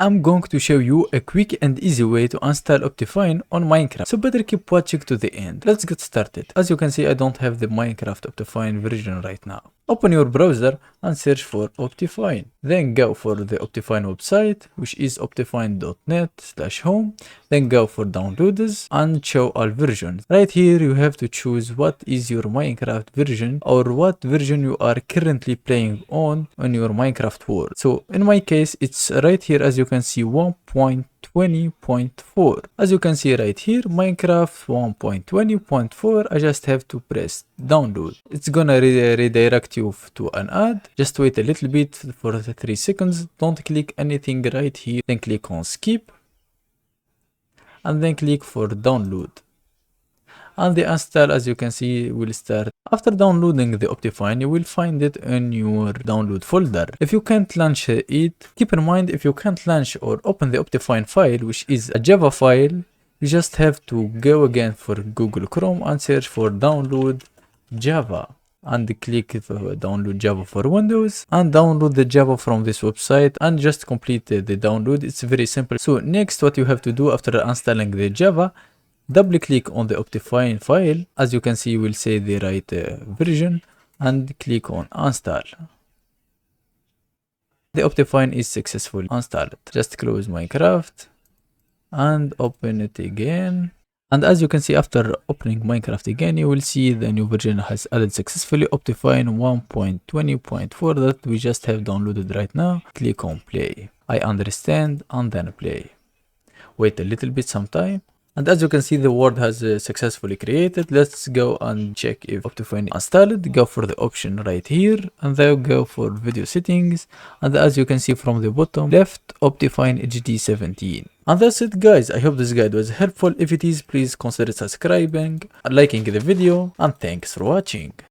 I'm going to show you a quick and easy way to install Optifine on Minecraft, so better keep watching to the end. Let's get started. As you can see, I don't have the Minecraft Optifine version right now. Open your browser and search for Optifine. Then go for the Optifine website, which is optifine.net/home. Then go for downloads and show all versions. Right here you have to choose what is your Minecraft version or what version you are currently playing on your Minecraft world. So in my case it's right here, as you can see, 1.20.4. As you can see right here, Minecraft 1.20.4. I just have to press download. It's gonna redirect you to an ad. Just wait a little bit for 3 seconds. Don't click anything right here. Then click on skip and then click for download. And the install, as you can see, will start. After downloading the Optifine, you will find it in your download folder. If you can't launch it, keep in mind, if you can't launch or open the Optifine file, which is a Java file, you just have to go again for Google Chrome and search for download Java. And click download Java for Windows and download the Java from this website and just complete the download. It's very simple. So next, what you have to do after installing the Java, double click on the Optifine file. As you can see, you will say the right version and click on install. The Optifine is successfully installed. Just close Minecraft and open it again. And as you can see, after opening Minecraft again, you will see the new version has added successfully, Optifine 1.20.4 that we just have downloaded right now. Click on play. I understand and then play. Wait a little bit, some time. And as you can see, the world has successfully created. Let's go and check if Optifine is installed. Go for the option right here and then go for video settings. And as you can see from the bottom left, Optifine HD 17. And that's it, guys. I hope this guide was helpful. If it is, please consider subscribing, liking the video, and thanks for watching.